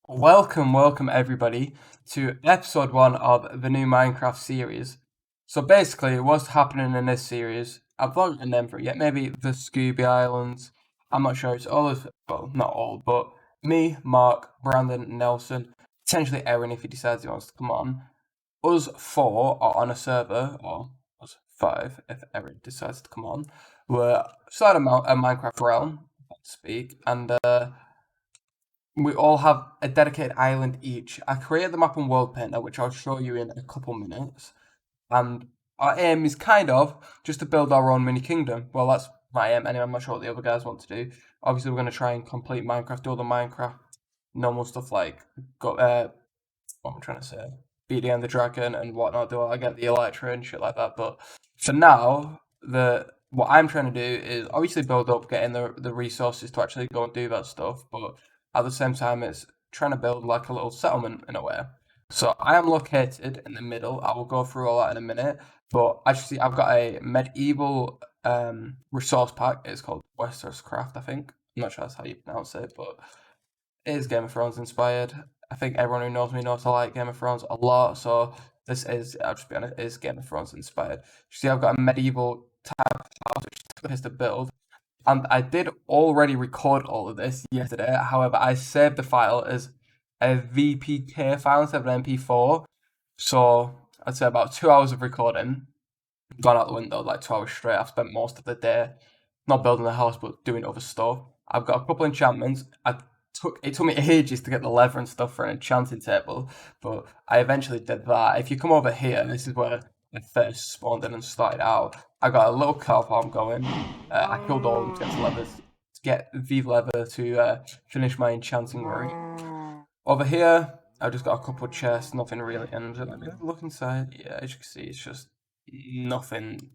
Welcome everybody to episode one of the new Minecraft series. So basically, what's happening in this series, I've not got a name for it yet, maybe the Scooby Islands. I'm not sure, it's all of, well, not all, but me, Mark, Brandon, Nelson, potentially Erin if he decides he wants to come on. Us four are on a server, or us five if Erin decides to come on. We're starting a Minecraft realm, so to speak, and we all have a dedicated island each. I created the map on World Painter, which I'll show you in a couple minutes. And our aim is kind of just to build our own mini kingdom. Well, that's my aim anyway. I'm not sure what the other guys want to do. Obviously, we're going to try and complete Minecraft, do all the Minecraft normal stuff like what am I trying to say? Beat the Ender Dragon and whatnot. Do I get the Elytra and shit like that? But for now, the what I'm trying to do is obviously build up, getting the resources to actually go and do that stuff. But at the same time, it's trying to build like a little settlement in a way. So I am located in the middle. I will go through all that in a minute. But actually, I've got a medieval resource pack. It's called Westeros Craft, I think. I'm not sure that's how you pronounce it, but it is Game of Thrones inspired. I think everyone who knows me knows I like Game of Thrones a lot. So this is, I'll just be honest, is Game of Thrones inspired. You see, I've got a medieval type of house, which took place to build. And I did already record all of this yesterday. However, I saved the file as a VPK file instead of an MP4. So I'd say about 2 hours of recording gone out the window, like 2 hours straight. I've spent most of the day not building the house, but doing other stuff. I've got a couple enchantments. It took me ages to get the leather and stuff for an enchanting table, but I eventually did that. If you come over here, this is where I first spawned in and started out. I got a little cow farm going. I killed all of them to get the leather to finish my enchanting route. Over here, I've just got a couple of chests, nothing really. And let me look inside. Yeah, as you can see, it's just nothing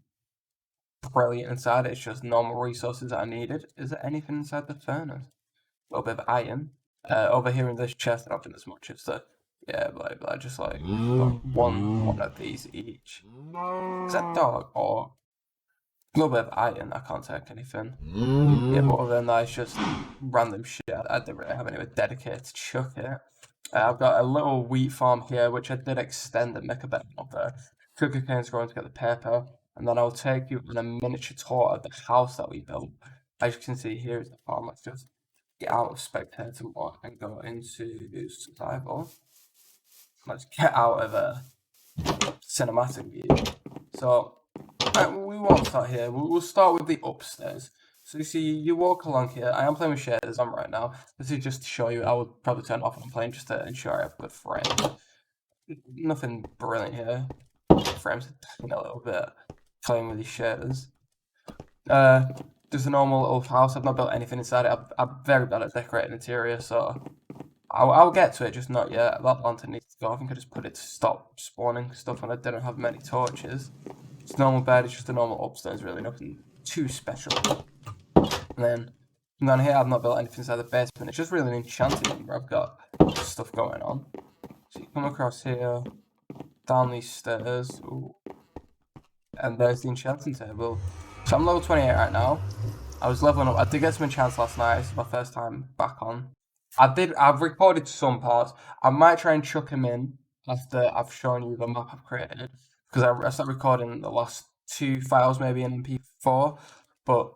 brilliant inside. It's just normal resources that I needed. Is there anything inside the furnace? A little bit of iron. Over here in this chest, I don't think there's much. It's yeah, blah, just like one of these each. Is that dog or a little bit of iron? I can't take anything. Yeah, but other than that, it's just random shit. I don't really have anywhere dedicated to chuck it. I've got a little wheat farm here, which I did extend and make a bit of there. Sugarcane's growing to get the paper, and then I'll take you on a miniature tour of the house that we built. As you can see, here is the farm. Let's just get out of spectator mode and go into survival. Let's get out of cinematic view. So we won't start here. We'll start with the upstairs. So you see, you walk along here. I am playing with shaders on right now. This is just to show you. I would probably turn it off when I'm playing just to ensure I have good frames. Nothing brilliant here. Frames a little bit playing with these shaders. Just a normal little house. I've not built anything inside it. I'm very bad at decorating interior, so I'll get to it, just not yet. That lantern needs to go. I think I just put it to stop spawning stuff, and I didn't have many torches. It's a normal bed. It's just a normal upstairs, really. Nothing too special. And then down here, I've not built anything inside the basement. It's just really an enchanting room where I've got stuff going on. So you come across here, down these stairs, ooh, and there's the enchanting table. So I'm level 28 right now. I was leveling up. I did get some enchants last night. It's my first time back on. I've recorded some parts. I might try and chuck them in after I've shown you the map I've created. Because I started recording the last 2 files maybe in MP4. But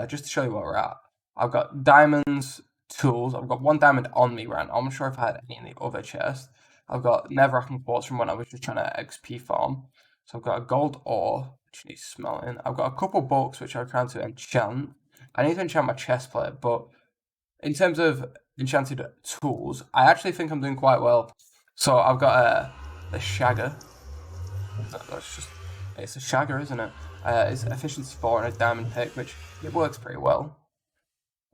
just to show you where we're at. I've got diamonds, tools. I've got 1 diamond on me right now. I'm not sure if I had any in the other chest. I've got netherrack and quartz from when I was just trying to XP farm. So I've got a gold ore, which needs smelting. I've got a couple books which I'm trying to enchant. I need to enchant my chest plate, but in terms of enchanted tools, I actually think I'm doing quite well. So I've got a shagger. It's a shagger, isn't it? It's efficiency 4 and a diamond pick, which it works pretty well.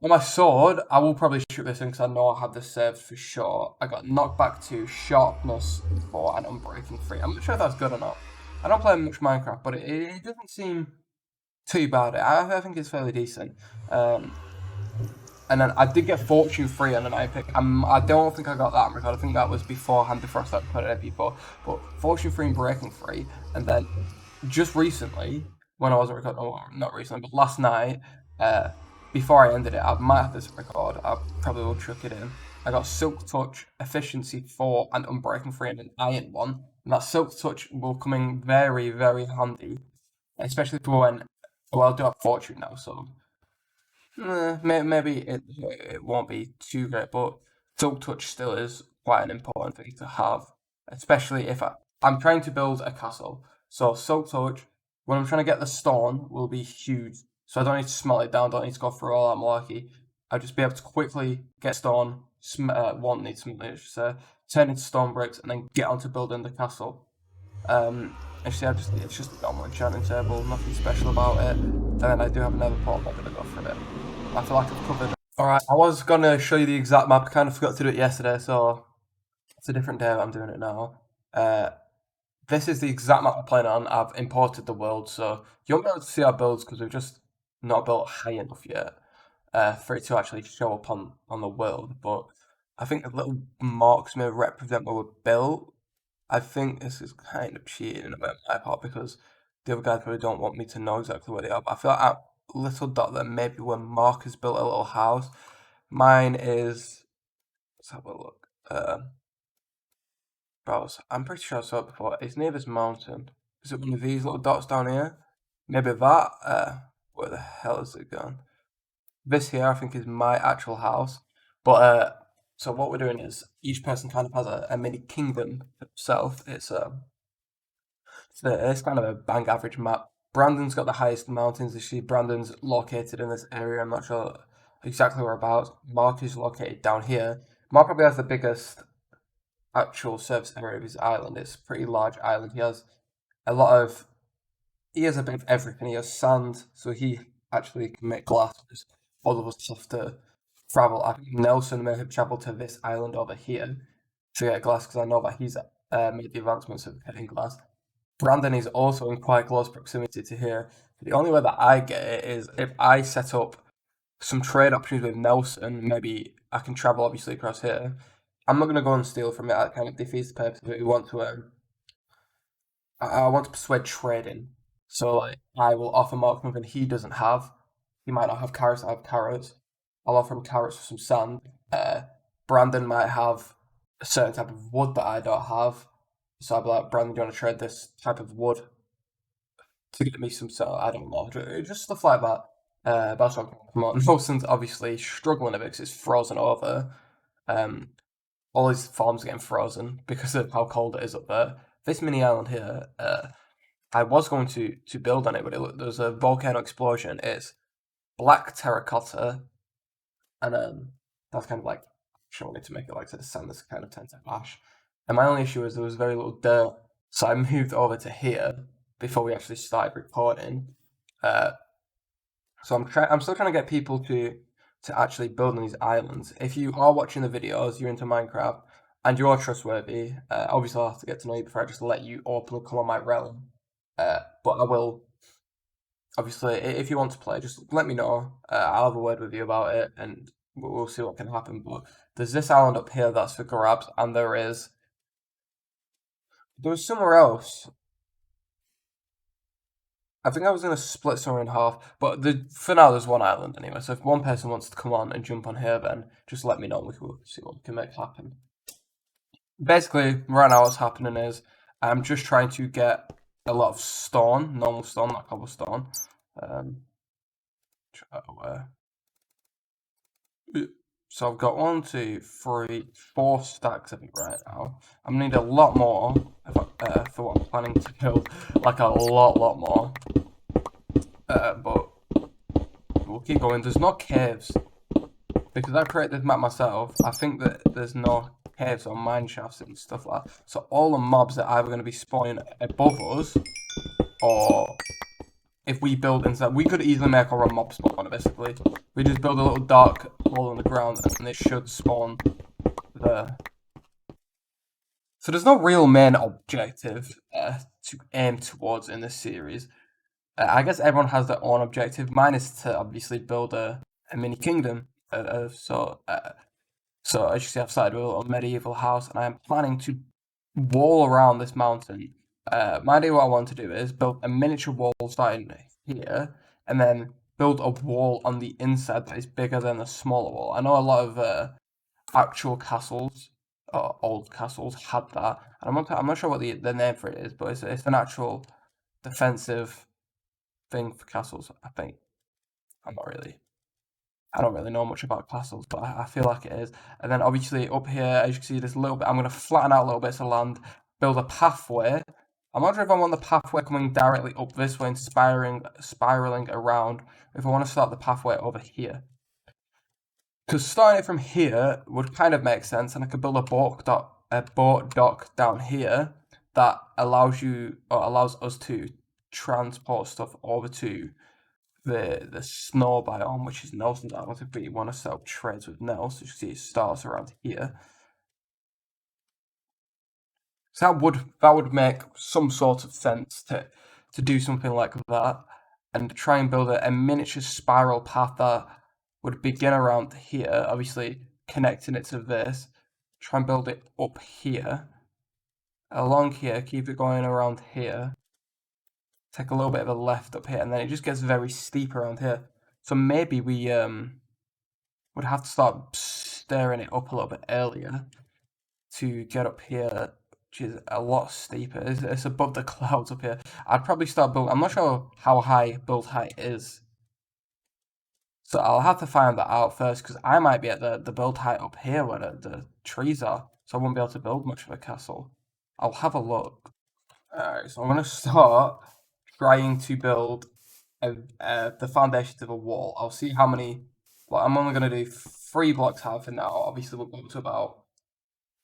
On my sword, I will probably shoot this in because I know I have this saved for sure. I got knockback 2, sharpness 4, and unbreaking 3. I'm not sure if that's good or not. I don't play much Minecraft, but it doesn't seem too bad. I think it's fairly decent. And then I did get Fortune 3 on an epic. I don't think I got that on record. I think that was beforehand before I started putting it MP4. But Fortune 3 and Breaking 3. And then just recently, when I wasn't recording, well, not recently, but last night, before I ended it, I might have this record. I probably will chuck it in. I got Silk Touch, Efficiency 4, and Unbreaking 3, and an Iron 1. And that Silk Touch will come in very, very handy, especially for when, well, I do have Fortune now, so maybe it won't be too great, but Silk Touch still is quite an important thing to have, especially if I'm trying to build a castle. So Silk Touch, when I'm trying to get the stone, will be huge. So I don't need to smelt it down, don't need to go through all that malarkey. I'll just be able to quickly get stone, won't need smelting, I should say, turn into stone bricks, and then get onto building the castle. Actually, it's just a normal enchanting table, nothing special about it. And then I do have another pot, I'm not going to go through it. I feel like I've covered. Alright, I was going to show you the exact map, I kind of forgot to do it yesterday, so it's a different day, but I'm doing it now. This is the exact map I'm playing on. I've imported the world, so you won't be able to see our builds because we've just not built high enough yet for it to actually show up on the world. But I think the little marks may represent where we're built. I think this is kind of cheating on my part because the other guys probably don't want me to know exactly where they are. But I feel like that little dot there maybe where Mark has built a little house. Mine is. Let's have a look. Browse. I'm pretty sure I saw it before. It's near this mountain. Is it one of these little dots down here? Maybe that? Where the hell is it gone? This here, I think, is my actual house. But, so what we're doing is each person kind of has a mini kingdom itself. It's kind of a bang average map. Brandon's got the highest mountains. You see, Brandon's located in this area. I'm not sure exactly whereabouts. Mark is located down here. Mark probably has the biggest actual surface area of his island. It's a pretty large island. He has a bit of everything. He has sand, so he actually can make glass. All of us have to travel. I think Nelson may have travelled to this island over here to get glass because I know that he's made the advancements of getting glass. Brandon is also in quite close proximity to here. The only way that I get it is if I set up some trade options with Nelson. Maybe I can travel obviously across here. I'm not going to go and steal from it. That kind of defeats the purpose of it. I want to persuade trading. So like, I will offer Mark something he doesn't have. He might not have carrots. I have carrots. I'll offer him carrots for some sand. Brandon might have a certain type of wood that I don't have. So I'll be like, Brandon, do you want to trade this type of wood to get me some salt? I don't know. Just stuff like that. That's what I'm talking about. Nelson's obviously struggling a bit because it's frozen over. All his farms are getting frozen because of how cold it is up there. This mini island here, I was going to build on it, but there's a volcano explosion. It's black terracotta, and that's kind of like I wanted to make it like the sand that's kind of turned to ash. And my only issue is there was very little dirt, so I moved over to here before we actually started recording. So I'm still trying to get people to actually build on these islands. If you are watching the videos, you're into Minecraft, and you're trustworthy, obviously I'll have to get to know you before I just let you openly come on my realm. But I will, obviously, if you want to play, just let me know. I'll have a word with you about it, and we'll see what can happen. But there's this island up here that's for grabs, and there's somewhere else. I think I was going to split somewhere in half, but for now there's one island anyway, so if one person wants to come on and jump on here, then just let me know and we can see what we can make happen. Basically, right now what's happening is I'm just trying to get a lot of stone, normal stone, not cobblestone. So I've got 1, 2, 3, 4 stacks of it right now. I'm gonna need a lot more for what I'm planning to build, like a lot more. But we'll keep going. There's no caves because I created this map myself. I think that there's no caves or mine shafts and stuff like that. So all the mobs are either going to be spawning above us, or if we build inside, we could easily make our own mob spawner. Basically, we just build a little dark hole in the ground, and it should spawn there. So there's no real main objective to aim towards in this series. I guess everyone has their own objective. Mine is to obviously build a mini kingdom. So as you see, I've started with a little medieval house, and I am planning to wall around this mountain. My idea, what I want to do is build a miniature wall starting here, and then build a wall on the inside that is bigger than the smaller wall. I know a lot of actual castles or old castles had that. And I'm not sure what the name for it is, but it's an actual defensive thing for castles. I think I'm not really. I don't really know much about castles, but I feel like it is. And then obviously up here, as you can see, there's a little bit. I'm going to flatten out little bits of land, build a pathway. I'm not sure if I want the pathway coming directly up this way and spiraling around. If I want to start the pathway over here, because starting it from here would kind of make sense, and I could build a boat dock down here that allows us to transport stuff over to the snow biome, which is Nelson's Island, if we want to set up trades with Nels. So you see it starts around here. So that would make some sort of sense to do something like that and try and build a miniature spiral path that would begin around here, obviously connecting it to this. Try and build it up here, along here, keep it going around here. Take a little bit of a left up here, and then it just gets very steep around here. So maybe we would have to start stirring it up a little bit earlier to get up here, which is a lot steeper. It's above the clouds up here. I'd probably start building. I'm not sure how high build height is, so I'll have to find that out first, because I might be at the build height up here where the trees are, so I won't be able to build much of a castle. I'll have a look. Alright, so I'm going to start trying to build the foundations of a wall. I'll see how many. Well, I'm only going to do 3 blocks high for now. Obviously, we'll go up to about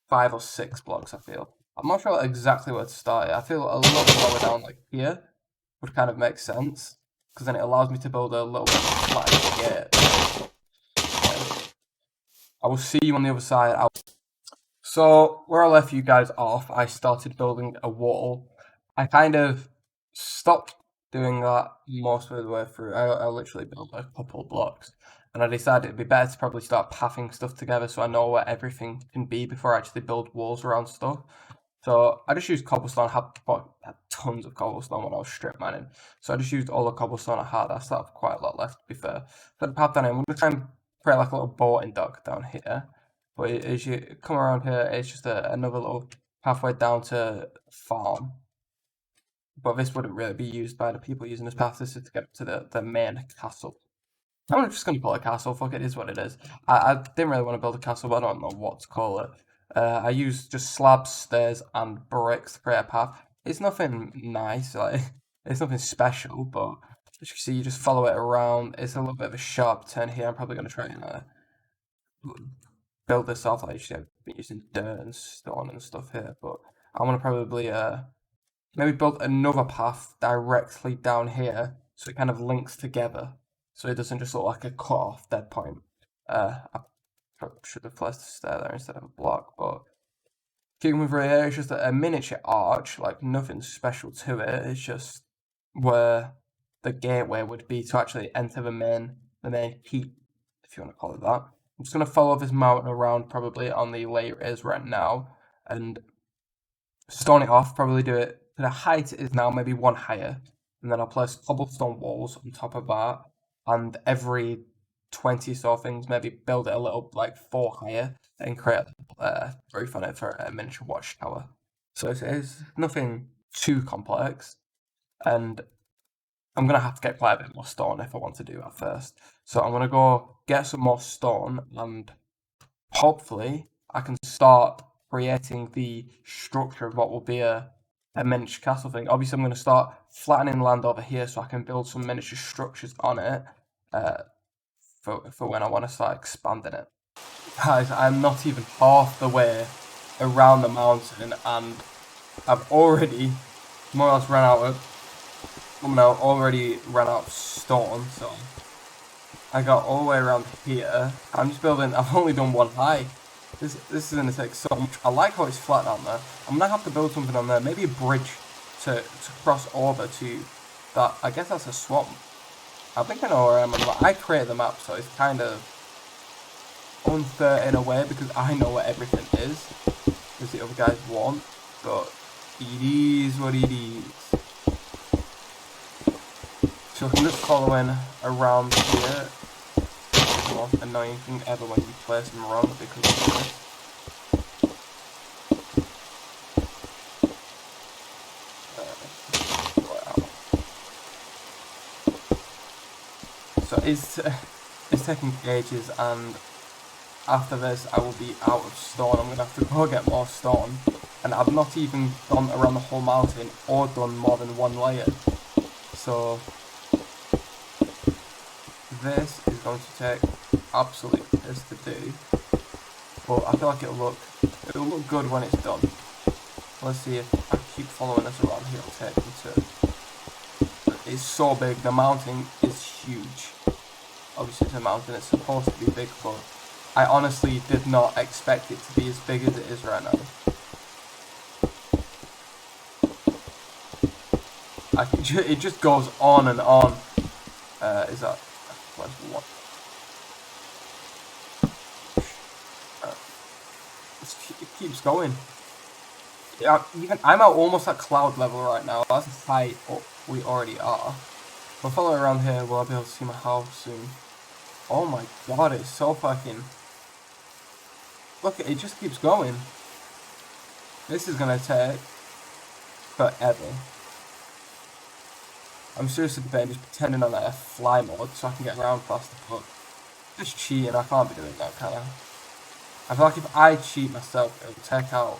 5 or 6 blocks, I feel. I'm not sure exactly where to start it. I feel a little bit lower down, like here, would kind of make sense, because then it allows me to build a little bit flat gate. Okay. I will see you on the other side. So, where I left you guys off, I started building a wall. I kind of stopped doing that most of the way through. I literally built a couple blocks, and I decided it'd be better to probably start pathing stuff together so I know where everything can be before I actually build walls around stuff. So I just used cobblestone. I had tons of cobblestone when I was strip mining, so I just used all the cobblestone I had. I still have quite a lot left, to be fair. So the path down here, I'm gonna try and create like a little boating dock down here. But as you come around here, it's just another little pathway down to farm. But this wouldn't really be used by the people using this path. This is to get to the main castle. I'm just going to call it a castle. Fuck it, is what it is. I didn't really want to build a castle, but I don't know what to call it. I used just slabs, stairs, and bricks to create a path. It's nothing nice, like it's nothing special, but as you can see, you just follow it around. It's a little bit of a sharp turn here. I'm probably going to try and build this off. Like I've been using dirt and stone and stuff here, but I want to probably maybe build another path directly down here so it kind of links together, so it doesn't just look like a cut off dead point. I probably should have placed a stair there instead of a block, but keeping with right here, it's just a miniature arch, like nothing special to it. It's just where the gateway would be to actually enter the main keep, if you want to call it that. I'm just going to follow this mountain around probably on the layer it is right now and stone it off, probably do it to the height it is now, maybe 1 higher, and then I'll place cobblestone walls on top of that, and every 20 so things, maybe build it a little, like 4 higher, and create a roof on it for a miniature watchtower. So it's nothing too complex, and I'm going to have to get quite a bit more stone if I want to do that first. So I'm going to go get some more stone, and hopefully I can start creating the structure of what will be a miniature castle thing. Obviously, I'm going to start flattening land over here so I can build some miniature structures on it for when I want to start expanding it. Guys, I'm not even half the way around the mountain, and I've already more or less run out of stone, so I got all the way around here. I'm just building. I've only done 1 high. This is going to take so much. I like how it's flat down there. I'm going to have to build something on there. Maybe a bridge to cross over to that. I guess that's a swamp. I think I know where I am. I created the map, so it's kind of unfair in a way because I know what everything is, as the other guys want. But it is what it is. So I'm just following around here. most annoying thing ever when you place them wrong because of this. So it's taking ages, and after this I will be out of stone. I'm gonna have to go get more stone, and I've not even gone around the whole mountain or done more than one layer. So this is going to take absolute piss to do, but I feel like it'll look good when it's done. Let's see if I keep following us around here. It'll take me to. It's so big. The mountain is huge. Obviously, it's a mountain. It's supposed to be big, but I honestly did not expect it to be as big as it is right now. It just goes on and on. Is that? Where's what? It keeps going. Yeah, even I'm at almost at cloud level right now. That's how high up we already are. We'll follow around here. Will I be able to see my house soon? Oh my god, it's so fucking. Look, it just keeps going. This is gonna take forever. I'm seriously debating just pretending on that fly mode so I can get around faster, but just cheating. I can't be doing that, can I? I feel like if I cheat myself, it'll take out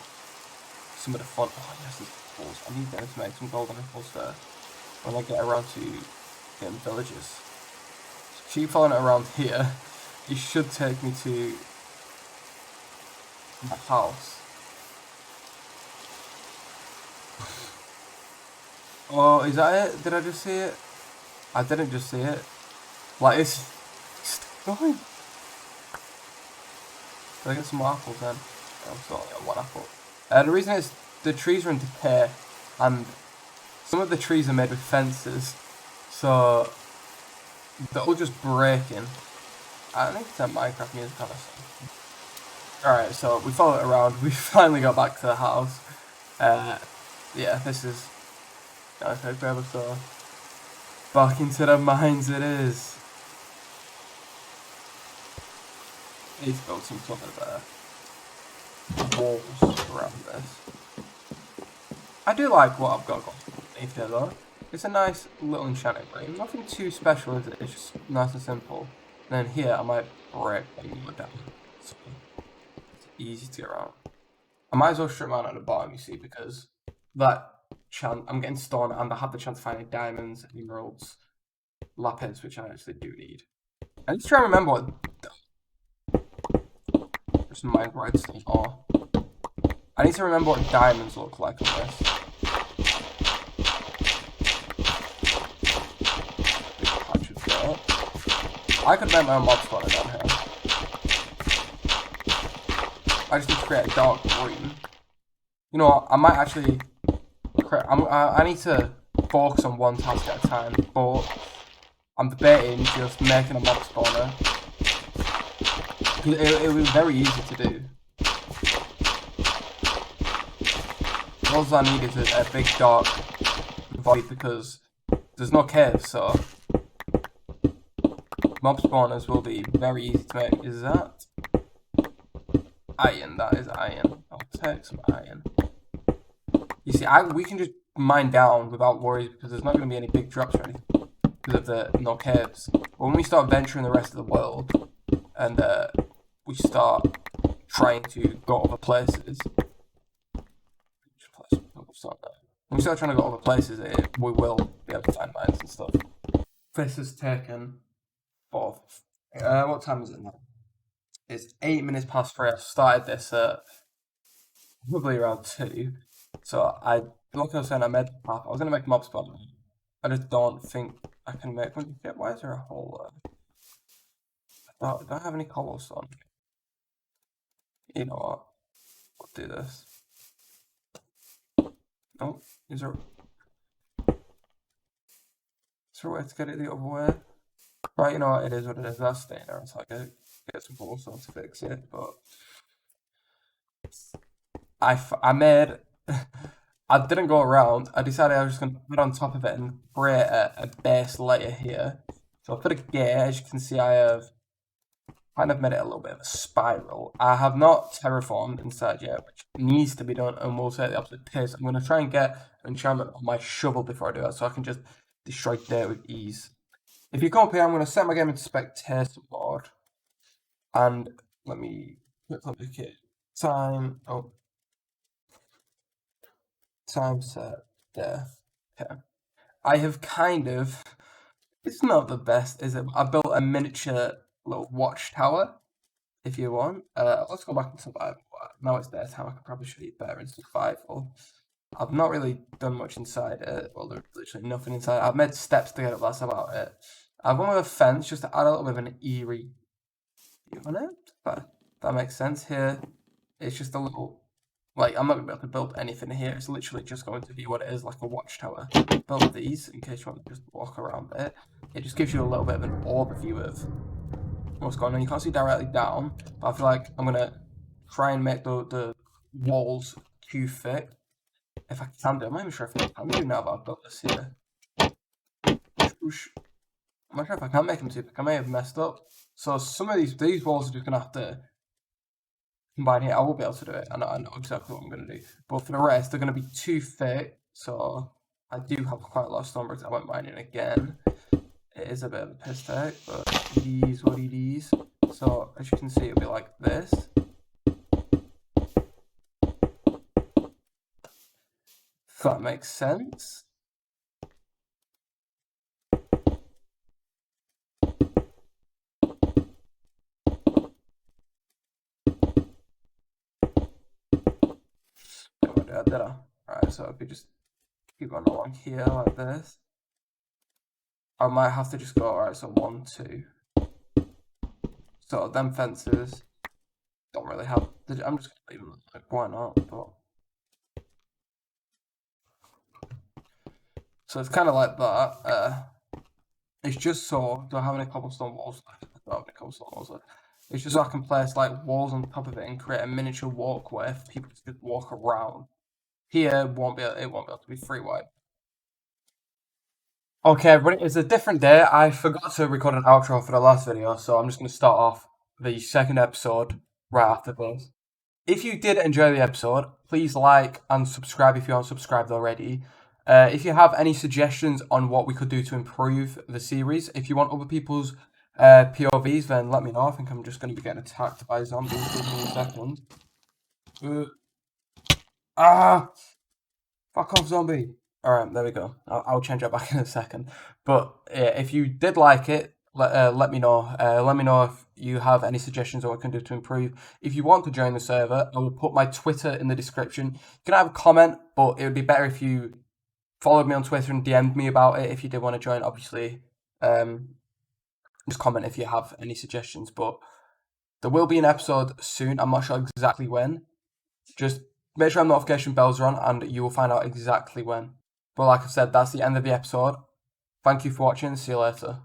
some of the fun. Oh yes, there's apples. I need them to make some golden apples first when I get around to getting villages. So keep following it around here. It should take me to my house. Oh, is that it? Did I just see it? I didn't just see it. Like, it's going. Did I get some more apples then? Oh, so I got one apple. The reason is the trees are in decay, and some of the trees are made with fences, so they're all just breaking. I need to turn Minecraft music on or something. Alright, so we followed it around. We finally got back to the house. Yeah, this is gonna take forever, so back into the mines it is. Need to build some sort of walls around this. I do like what I've got going underneath here though. It's a nice little enchanted room. Nothing too special, is it? It's just nice and simple. And then here I might break one more down. So it's easy to get around. I might as well strip mine at the bottom, you see, because that chance I'm getting stone and I have the chance of finding diamonds, emeralds, lapis, which I actually do need. I need to try and remember what there's some mine redstone. Oh. I need to remember what diamonds look like on this. Big patch of dirt. I could make my own mob spawner down here. I just need to create a dark green. You know what? I might actually create. I need to focus on one task at a time, but I'm debating just making a mob spawner. It was very easy to do. All I need is a big dark void because there's no caves, so mob spawners will be very easy to make. Is that iron? That is iron. I'll take some iron. You see, we can just mine down without worries because there's not going to be any big drops or anything because of the no caves. But when we start venturing the rest of the world and we start trying to go other places. When we start trying to go other places, we will be able to find mines and stuff. This has taken off. What time is it now? It's 8 minutes past 3. I started this at probably around 2. So like I was saying, I made the map. I was gonna make a mob spawn. I just don't think I can make one. Why is there a hole there? Do I have any cobblestone? You know what? We'll do this. Oh, is there a way to get it the other way? Right, you know what? It is what it is. That's staying there until I get some cobblestone to fix it. But I made. I didn't go around. I decided I was just going to put it on top of it and create a base layer here. So I put a gate. As you can see, I have kind of made it a little bit of a spiral. I have not terraformed inside yet, which needs to be done, and will take the absolute piss. I'm going to try and get an enchantment on my shovel before I do that, so I can just destroy dirt with ease. If you come up here, I'm going to set my game into spectator mode, and let me click it. Time set there. Okay. I have kind of, it's not the best, is it? I built a miniature little watchtower, if you want. Let's go back to survival. Now it's daytime, I could probably show you better in survival. I've not really done much inside it. Well, there's literally nothing inside. I've made steps to get up, that's about it. I've gone with a fence just to add a little bit of an eerie view on it. But that makes sense here. It's just a little, like, I'm not going to be able to build anything here. It's literally just going to be what it is, like a watchtower. Build these in case you want to just walk around it. It just gives you a little bit of an overview of what's going on. You can't see directly down, but I feel like I'm going to try and make the walls too thick. If I can do it, I'm not even sure if I can do now that I've built this here. I'm not sure if I can make them too thick. I may have messed up. So some of these walls are just going to have to combine here. I will be able to do it. I know exactly what I'm going to do. But for the rest, they're going to be too thick. So I do have quite a lot of stone bricks. I went mining again. It is a bit of a piss take, but these will be these. So as you can see, it'll be like this. If that makes sense. Alright, so if we just keep going along here like this. I might have to just go, alright, so 1, 2. So them fences don't really have, I'm just going to leave them, like, why not? But so it's kind of like that. It's just so, do I have any cobblestone walls left? I don't have any cobblestone walls left. It's just so I can place like walls on top of it and create a miniature walkway for people to just walk around. Here it won't be able to be free wide. Okay, everybody, it's a different day. I forgot to record an outro for the last video, so I'm just going to start off the second episode right after this. If you did enjoy the episode, please like and subscribe if you aren't subscribed already. If you have any suggestions on what we could do to improve the series, if you want other people's POVs, then let me know. I think I'm just going to be getting attacked by zombies in a second. Fuck off, zombie. Alright, there we go. I'll change that back in a second. But if you did like it, let me know. Let me know if you have any suggestions on what I can do to improve. If you want to join the server, I will put my Twitter in the description. You can have a comment, but it would be better if you followed me on Twitter and DM'd me about it if you did want to join, obviously. Just comment if you have any suggestions. But there will be an episode soon. I'm not sure exactly when. Just make sure notification bells are on and you will find out exactly when. But like I said, that's the end of the episode. Thank you for watching. See you later.